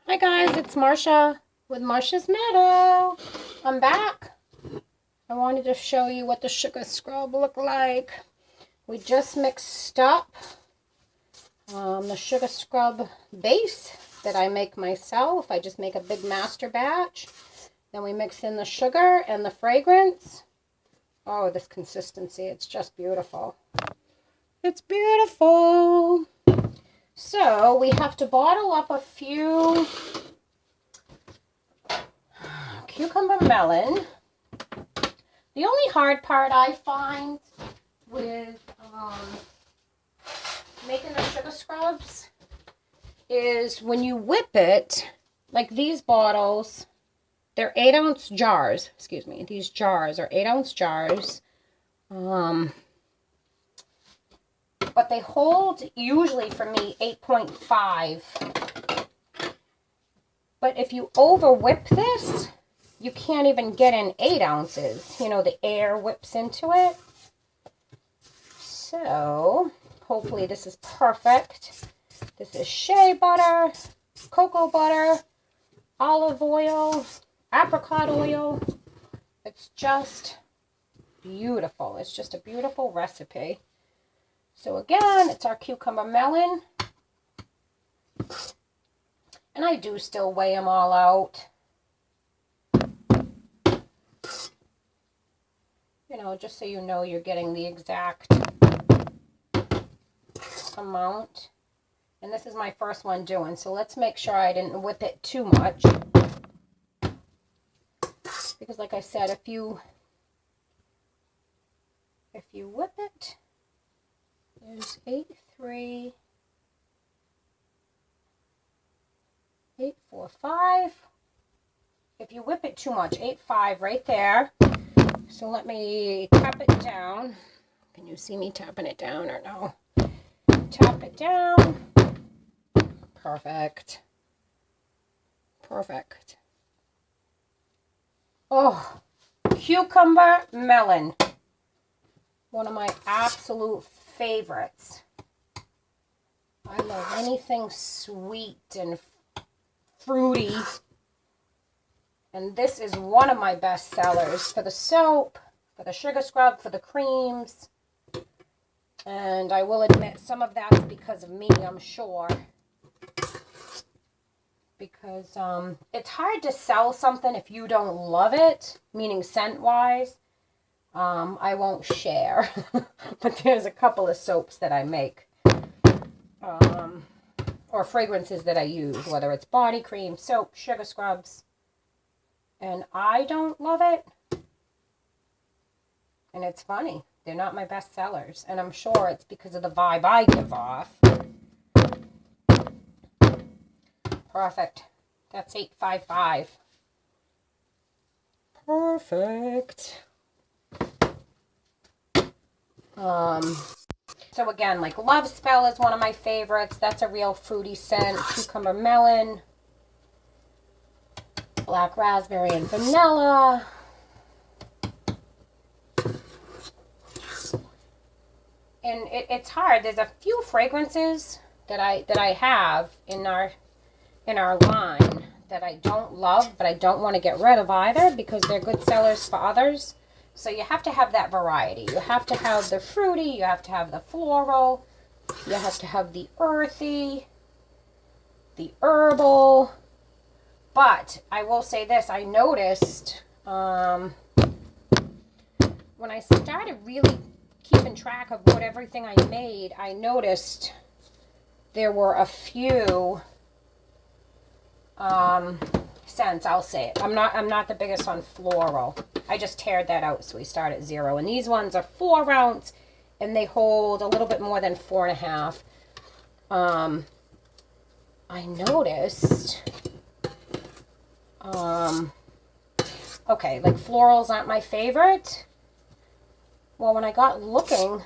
Hi guys, it's Marsha with Marsha's Meadow. I'm back. I wanted to show you what the sugar scrub looked like. We just mixed up the sugar scrub base that I make myself. I just make a big master batch. Then we mix in the sugar and the fragrance. Oh, this consistency, it's just beautiful. It's beautiful. So we have to bottle up a few cucumber melon. The only hard part I find with making the sugar scrubs is when you whip it, like these bottles, they're 8-ounce jars. Excuse me, these jars are 8-ounce jars. But they hold, usually for me, 8.5. But if you over whip this, you can't even get in 8 ounces. You know, the air whips into it. So, hopefully this is perfect. This is shea butter, cocoa butter, olive oil, apricot oil. It's just beautiful. It's just a beautiful recipe. So again, it's our cucumber melon. And I do still weigh them all out. You know, just so you know you're getting the exact amount. And this is my first one doing, so let's make sure I didn't whip it too much. Because like I said, if you whip it, there's 8.3, 8.45. If you whip it too much, 8.5 right there. So let me tap it down. Can you see me tapping it down or no? Tap it down. Perfect. Perfect. Oh, cucumber melon. One of my absolute favorites. I love anything sweet and fruity. And this is one of my best sellers for the soap, for the sugar scrub, for the creams. And I will admit some of that's because of me, I'm sure. Because it's hard to sell something if you don't love it, meaning scent-wise. I won't share, but there's a couple of soaps that I make, or fragrances that I use, whether it's body cream, soap, sugar scrubs, and I don't love it. And it's funny, they're not my best sellers, and I'm sure it's because of the vibe I give off. Perfect. That's 8.55. Perfect. So again, like Love Spell is one of my favorites. That's a real fruity scent. Cucumber melon, black raspberry and vanilla. And it's hard. There's a few fragrances that I have in our line that I don't love, but I don't want to get rid of either because they're good sellers for others. So you have to have that variety. You have to have the fruity, you have to have the floral, you have to have the earthy, the herbal. But I will say this, I noticed when I started really keeping track of what everything I made, I noticed there were a few scents, I'll say it. I'm not the biggest on floral. I just teared that out, so we start at 0. And these ones are 4 ounce, and they hold a little bit more than 4.5. I noticed, okay, like florals aren't my favorite. Well, when I got looking,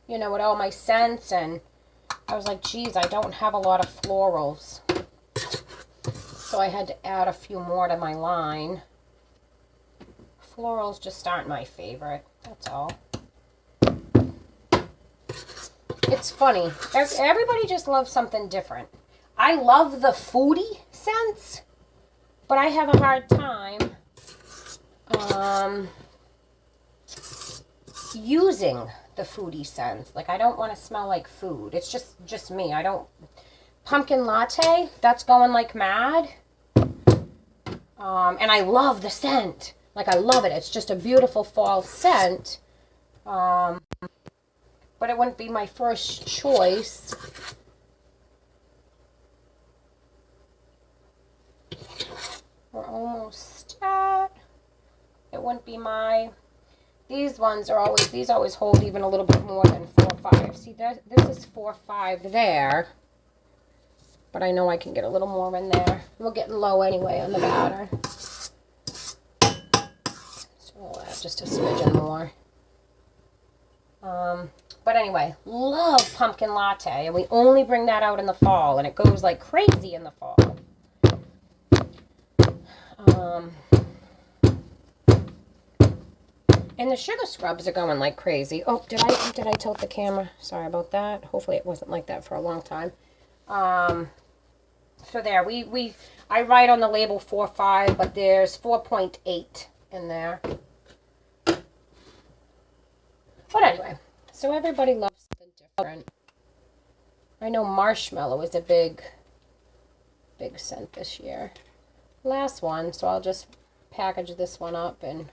you know, at all my scents, and I was like, geez, I don't have a lot of florals. So I had to add a few more to my line. Florals just aren't my favorite. That's all. It's funny. Everybody just loves something different. I love the foodie scents, but I have a hard time using the foodie scents. Like, I don't want to smell like food. It's just me. I don't. Pumpkin latte, that's going like mad. And I love the scent. Like, I love it. It's just a beautiful fall scent. But it wouldn't be my first choice. We're almost at. It wouldn't be my. These ones are always. These always hold even a little bit more than 4 or 5. See, this is 4 or 5 there. But I know I can get a little more in there. We're getting low anyway on the batter. So we'll add just a smidgen more. But anyway, love pumpkin latte. And we only bring that out in the fall. And it goes like crazy in the fall. And the sugar scrubs are going like crazy. Oh, did I tilt the camera? Sorry about that. Hopefully it wasn't like that for a long time. So there, I write on the label 4.5, but there's 4.8 in there. But anyway, so everybody loves something different. I know marshmallow is a big scent this year. Last one, so I'll just package this one up. And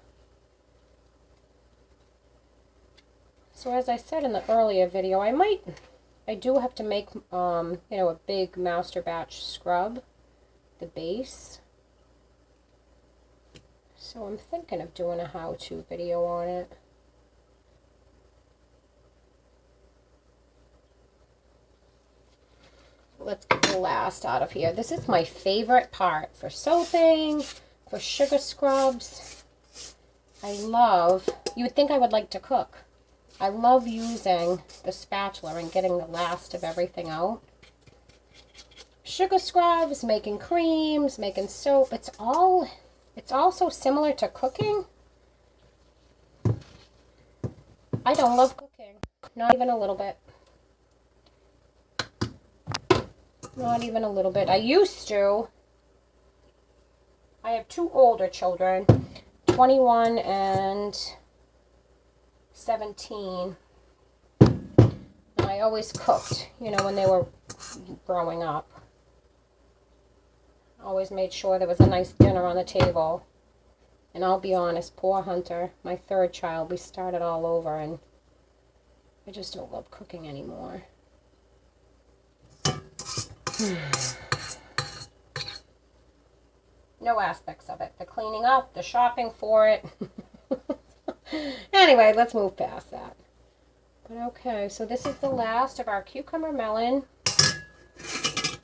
so as I said in the earlier video, I do have to make, a big master batch scrub, the base. So I'm thinking of doing a how-to video on it. Let's get the last out of here. This is my favorite part for soaping, for sugar scrubs. You would think I would like to cook. I love using the spatula and getting the last of everything out. Sugar scrubs, making creams, making soap, it's all so similar to cooking. I don't love cooking. Not even a little bit. Not even a little bit. I used to. I have 2 older children, 21 and 17. And I always cooked, when they were growing up. Always made sure there was a nice dinner on the table. And I'll be honest, poor Hunter, my 3rd child, we started all over, and I just don't love cooking anymore. No aspects of it. The cleaning up, the shopping for it. Anyway, let's move past that. But okay, so this is the last of our cucumber melon.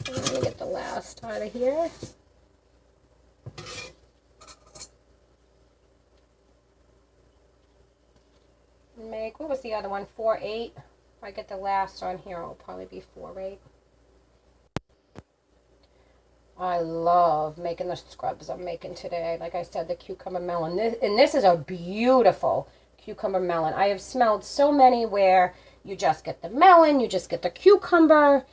Let me get the last out of here. What was the other one? 4.8. If I get the last on here, it'll probably be 4.8. I love making the scrubs I'm making today. Like I said, the cucumber melon. This is a beautiful cucumber melon. I have smelled so many where you just get the melon, you just get the cucumber.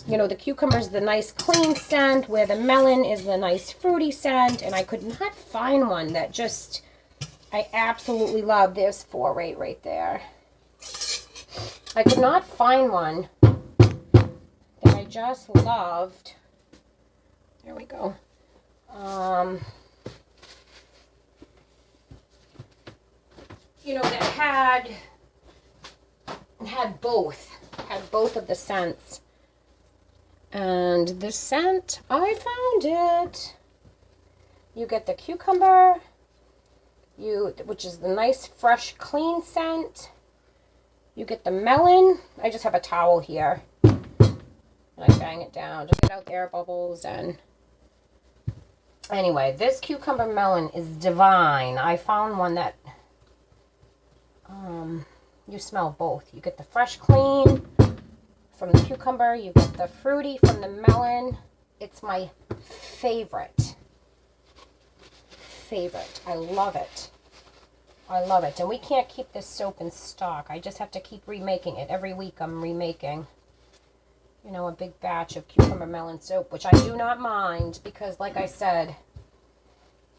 The cucumber is the nice clean scent, where the melon is the nice fruity scent. And I could not find one that just, I absolutely love. There's 4.8 right there. I could not find one that I just loved. There we go. That had both of the scents. And the scent, I found it. You get the cucumber, which is the nice, fresh, clean scent. You get the melon. I just have a towel here. And I bang it down to get out the air bubbles. And anyway, this cucumber melon is divine. I found one that you smell both. You get the fresh, clean from the cucumber. You get the fruity from the melon. It's my favorite. I love it. I love it. And we can't keep this soap in stock. I just have to keep remaking it. Every week I'm remaking. you know, a big batch of cucumber melon soap, which I do not mind because, like I said,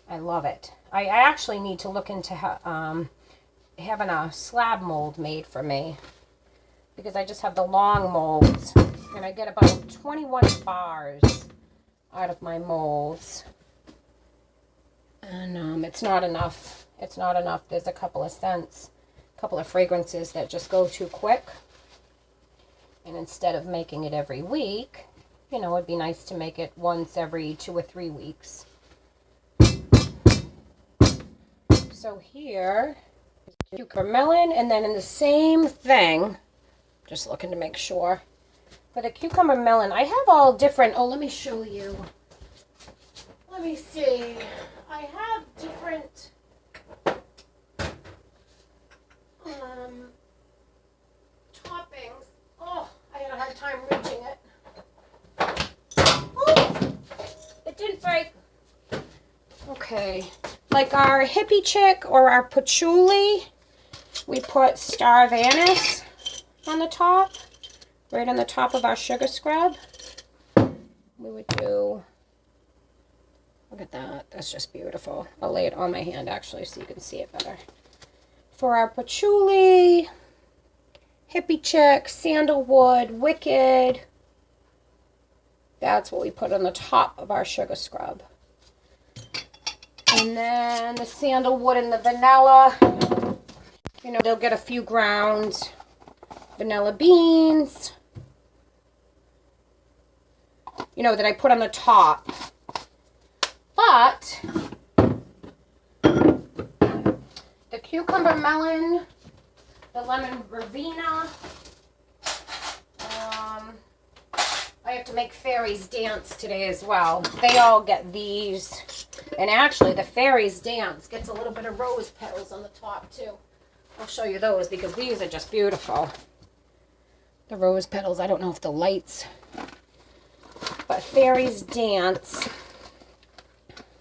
I love it. I actually need to look into having a slab mold made for me because I just have the long molds and I get about 21 bars out of my molds. And it's not enough. It's not enough. There's a couple of scents, a couple of fragrances that just go too quick. And instead of making it every week, you know, it'd be nice to make it once every 2 or 3 weeks. So here is cucumber melon, and then in the same thing, just looking to make sure. For the cucumber melon, I have all different, oh, let me show you. Let me see. I have different toppings. Oh, I had a hard time reaching it. Oh, it didn't break. Okay, like our hippie chick or our patchouli, we put star of anise on the top, right on the top of our sugar scrub. We would do, look at that, that's just beautiful. I'll lay it on my hand actually so you can see it better. For our patchouli, hippie chick, sandalwood, wicked, that's what we put on the top of our sugar scrub. And then the sandalwood and the vanilla, you know, they'll get a few ground vanilla beans, you know, that I put on the top. But the cucumber melon, the lemon verbena, I have to make fairies dance today as well. They all get these. And actually, the fairies dance gets a little bit of rose petals on the top, too. I'll show you those because these are just beautiful. The rose petals, I don't know if the lights, but fairies dance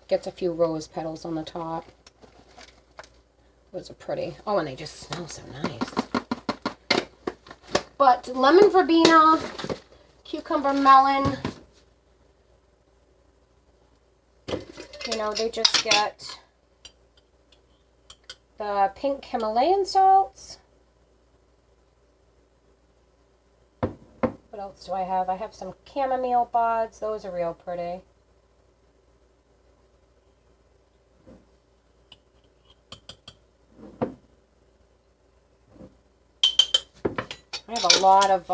gets a few rose petals on the top. Those are pretty. Oh, and they just smell so nice. But lemon verbena, cucumber melon, you know, they just get the pink Himalayan salts. What else do I have? I have some chamomile buds. Those are real pretty. I have a lot of,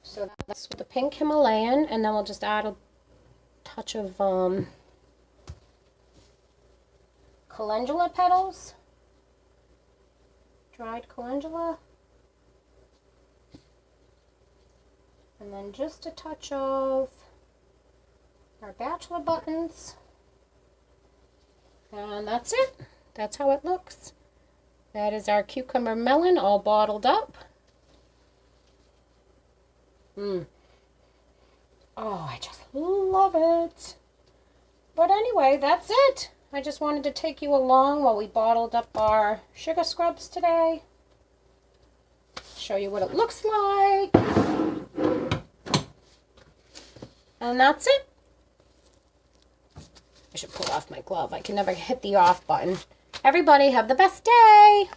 so that's the pink Himalayan, and then we'll just add a touch of calendula petals, dried calendula, and then just a touch of our bachelor buttons, and that's it. That's how it looks. That is our cucumber melon all bottled up. Oh, I just love it. But anyway, that's it. I just wanted to take you along while we bottled up our sugar scrubs today. Show you what it looks like. And that's it. I should pull off my glove. I can never hit the off button. Everybody have the best day.